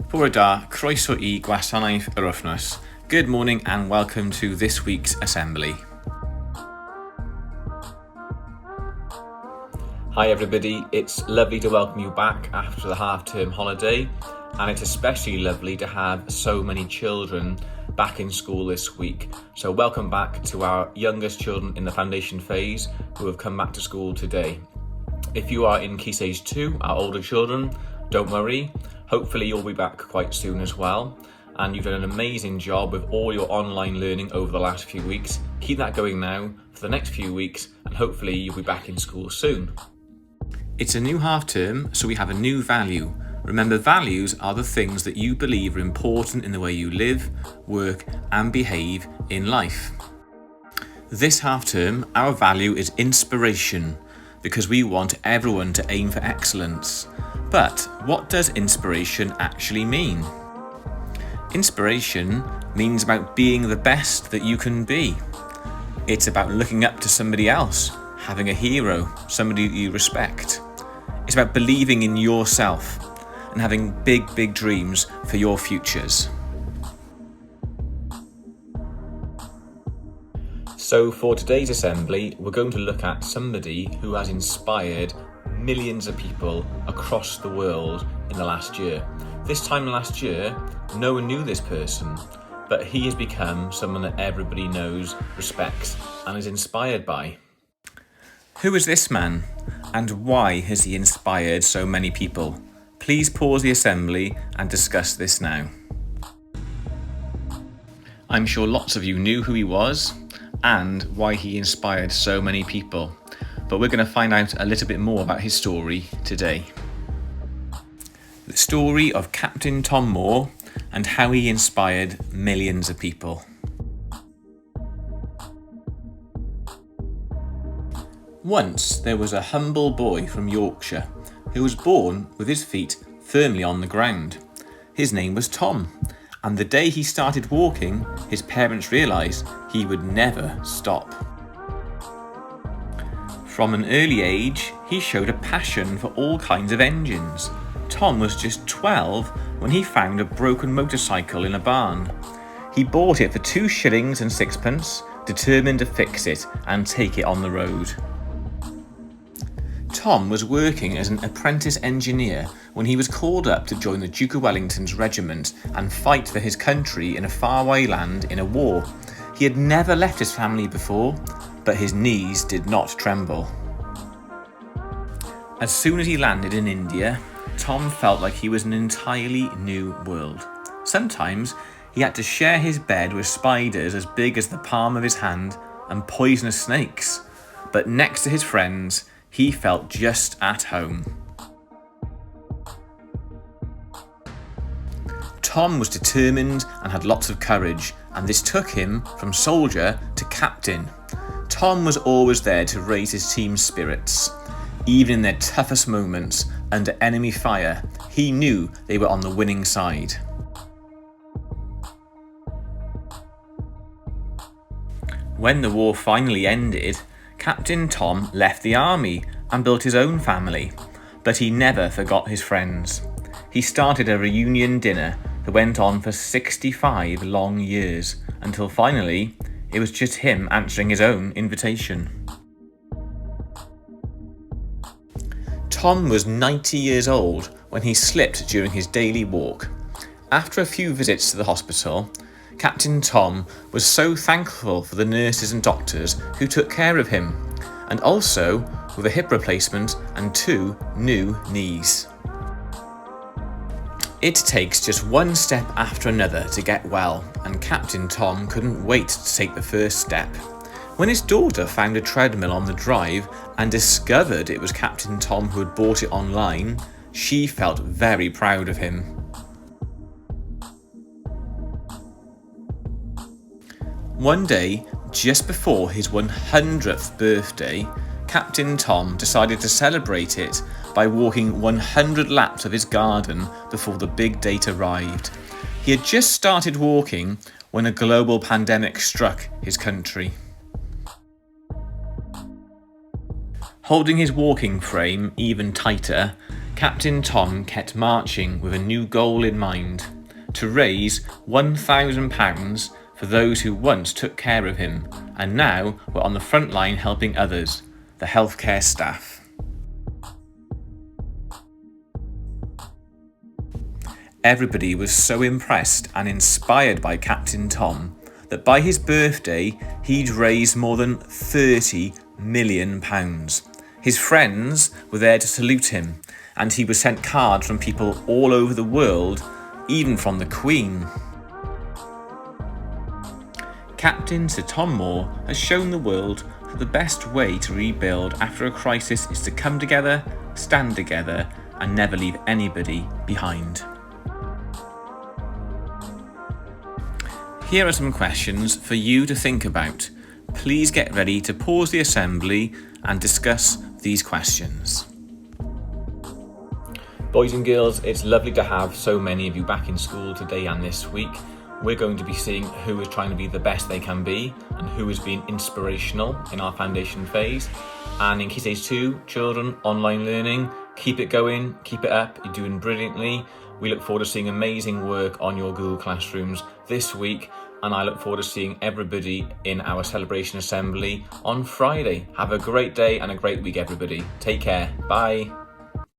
Bore da, croeso I gwasanaeth yr wythnos. Good morning and welcome to this week's assembly. Hi everybody, it's lovely to welcome you back after the half-term holiday, and it's especially lovely to have so many children back in school this week. So welcome back to our youngest children in the foundation phase who have come back to school today. If you are in Key Stage 2, our older children, don't worry. Hopefully you'll be back quite soon as well. And you've done an amazing job with all your online learning over the last few weeks. Keep that going now for the next few weeks, and hopefully you'll be back in school soon. It's a new half term, so we have a new value. Remember, values are the things that you believe are important in the way you live, work, and behave in life. This half term, our value is inspiration, because we want everyone to aim for excellence. But what does inspiration actually mean? Inspiration means about being the best that you can be. It's about looking up to somebody else, having a hero, somebody that you respect. It's about believing in yourself and having big dreams for your futures. So for today's assembly, we're going to look at somebody who has inspired millions of people across the world in the last year. This time last year, no one knew this person, but he has become someone that everybody knows, respects, and is inspired by. Who is this man, and why has he inspired so many people? Please pause the assembly and discuss this now. I'm sure lots of you knew who he was and why he inspired so many people, but we're going to find out a little bit more about his story today. The story of Captain Tom Moore and how he inspired millions of people. Once there was a humble boy from Yorkshire who was born with his feet firmly on the ground. His name was Tom, and the day he started walking, his parents realised he would never stop. From an early age, he showed a passion for all kinds of engines. Tom was just 12 when he found a broken motorcycle in a barn. He bought it for 2 shillings and 6pence, determined to fix it and take it on the road. Tom was working as an apprentice engineer when he was called up to join the Duke of Wellington's regiment and fight for his country in a faraway land in a war. He had never left his family before, but his knees did not tremble. As soon as he landed in India, Tom felt like he was in an entirely new world. Sometimes he had to share his bed with spiders as big as the palm of his hand and poisonous snakes, but next to his friends, he felt just at home. Tom was determined and had lots of courage, and this took him from soldier to captain. Tom was always there to raise his team's spirits. Even in their toughest moments, under enemy fire, he knew they were on the winning side. When the war finally ended, Captain Tom left the army and built his own family, but he never forgot his friends. He started a reunion dinner that went on for 65 long years, until finally it was just him answering his own invitation. Tom was 90 years old when he slipped during his daily walk. After a few visits to the hospital, Captain Tom was so thankful for the nurses and doctors who took care of him, and also with a hip replacement and 2 new knees. It takes just one step after another to get well, and Captain Tom couldn't wait to take the first step. When his daughter found a treadmill on the drive and discovered it was Captain Tom who had bought it online, she felt very proud of him. One day, just before his 100th birthday, Captain Tom decided to celebrate it by walking 100 laps of his garden before the big date arrived. He had just started walking when a global pandemic struck his country. Holding his walking frame even tighter, Captain Tom kept marching with a new goal in mind: to raise £1,000 for those who once took care of him and now were on the front line helping others, the healthcare staff. Everybody was so impressed and inspired by Captain Tom that by his birthday he'd raised more than £30 million. His friends were there to salute him, and he was sent cards from people all over the world, even from the Queen. Captain Sir Tom Moore has shown the world that the best way to rebuild after a crisis is to come together, stand together, and never leave anybody behind. Here are some questions for you to think about. Please get ready to pause the assembly and discuss these questions. Boys and girls, it's lovely to have so many of you back in school today and this week. We're going to be seeing who is trying to be the best they can be and who has been inspirational in our foundation phase. And in Key Stage 2, children, online learning, keep it going, keep it up, you're doing brilliantly. We look forward to seeing amazing work on your Google Classrooms this week, and I look forward to seeing everybody in our celebration assembly on Friday. Have a great day and a great week, everybody. Take care. Bye.